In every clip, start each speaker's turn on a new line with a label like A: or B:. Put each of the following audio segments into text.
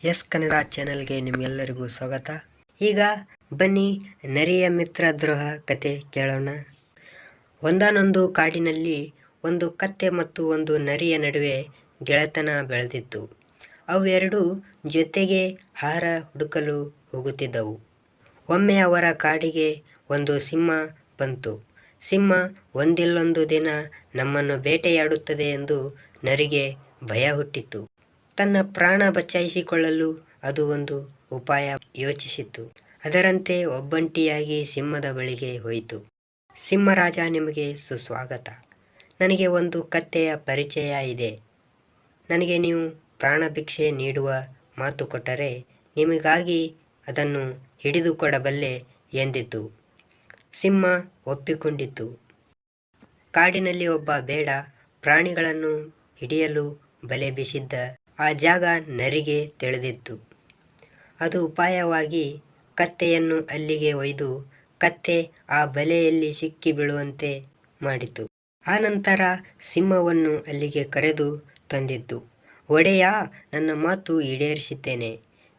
A: S Kannada ಚಾನೆಲ್ಗೆ ನಿಮಗೆಲ್ಲರಿಗೂ ಸ್ವಾಗತ. ಈಗ ಬನ್ನಿ ನರಿಯ ಮಿತ್ರ ದ್ರೋಹ ಕತೆ ಕೇಳೋಣ. ಒಂದಾನೊಂದು ಕಾಡಿನಲ್ಲಿ ಒಂದು ಕತ್ತೆ ಮತ್ತು ಒಂದು ನರಿಯ ನಡುವೆ ಗೆಳೆತನ ಬೆಳೆದಿತ್ತು. ಅವೆರಡೂ ಜೊತೆಗೆ ಆಹಾರ ಹುಡುಕಲು ಹೋಗುತ್ತಿದ್ದವು. ಒಮ್ಮೆ ಅವರ ಕಾಡಿಗೆ ಒಂದು ಸಿಂಹ ಬಂತು. ಸಿಂಹ ಒಂದಿಲ್ಲೊಂದು ದಿನ ನಮ್ಮನ್ನು ಬೇಟೆಯಾಡುತ್ತದೆ ಎಂದು ನರಿಗೆ ಭಯ ಹುಟ್ಟಿತು. ತನ್ನ ಪ್ರಾಣ ಬಚಾಯಿಸಿಕೊಳ್ಳಲು ಅದು ಒಂದು ಉಪಾಯ ಯೋಚಿಸಿತು. ಅದರಂತೆ ಒಬ್ಬಂಟಿಯಾಗಿ ಸಿಂಹದ ಬಳಿಗೆ ಹೋಯಿತು. ಸಿಂಹರಾಜ, ನಿಮಗೆ ಸುಸ್ವಾಗತ. ನನಗೆ ಒಂದು ಕತ್ತೆಯ ಪರಿಚಯ ಇದೆ. ನನಗೆ ನೀವು ಪ್ರಾಣಭಿಕ್ಷೆ ನೀಡುವ ಮಾತು ಕೊಟ್ಟರೆ ನಿಮಗಾಗಿ ಅದನ್ನು ಹಿಡಿದುಕೊಡಬಲ್ಲೆ ಎಂದಿತು. ಸಿಂಹ ಒಪ್ಪಿಕೊಂಡಿತು. ಕಾಡಿನಲ್ಲಿ ಒಬ್ಬ ಬೇಡ ಪ್ರಾಣಿಗಳನ್ನು ಹಿಡಿಯಲು ಬಲೆ ಬೀಸಿದ್ದ. ಆ ಜಾಗ ನರಿಗೆ ತಿಳಿದಿತ್ತು. ಅದು ಉಪಾಯವಾಗಿ ಕತ್ತೆಯನ್ನು ಅಲ್ಲಿಗೆ ಒಯ್ದು ಕತ್ತೆ ಆ ಬಲೆಯಲ್ಲಿ ಸಿಕ್ಕಿ ಬೀಳುವಂತೆ ಮಾಡಿತು. ಆನಂತರ ಸಿಂಹವನ್ನು ಅಲ್ಲಿಗೆ ಕರೆದು ತಂದಿತು. ಒಡೆಯ, ನನ್ನ ಮಾತು ಈಡೇರಿಸಿದ್ದೇನೆ.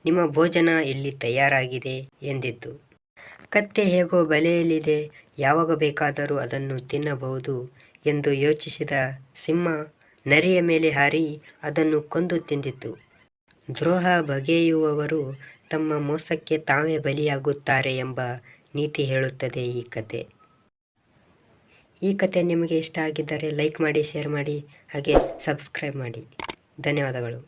A: ನಿಮ್ಮ ಭೋಜನ ಇಲ್ಲಿ ತಯಾರಾಗಿದೆ ಎಂದಿತು. ಕತ್ತೆ ಹೇಗೋ ಬಲೆಯಲ್ಲಿದೆ, ಯಾವಾಗ ಬೇಕಾದರೂ ಅದನ್ನು ತಿನ್ನಬಹುದು ಎಂದು ಯೋಚಿಸಿದ ಸಿಂಹ ನರಿಯ ಮೇಲೆ ಹಾರಿ ಅದನ್ನು ಕೊಂದು ತಿಂದಿತು. ದ್ರೋಹ ಬಗೆಯುವವರು ತಮ್ಮ ಮೋಸಕ್ಕೆ ತಾವೇ ಬಲಿಯಾಗುತ್ತಾರೆ ಎಂಬ ನೀತಿ ಹೇಳುತ್ತದೆ ಈ ಕತೆ. ಈ ಕತೆ ನಿಮಗೆ ಇಷ್ಟ ಆಗಿದ್ದರೆ ಲೈಕ್ ಮಾಡಿ, ಶೇರ್ ಮಾಡಿ, ಹಾಗೆ ಸಬ್ಸ್ಕ್ರೈಬ್ ಮಾಡಿ. ಧನ್ಯವಾದಗಳು.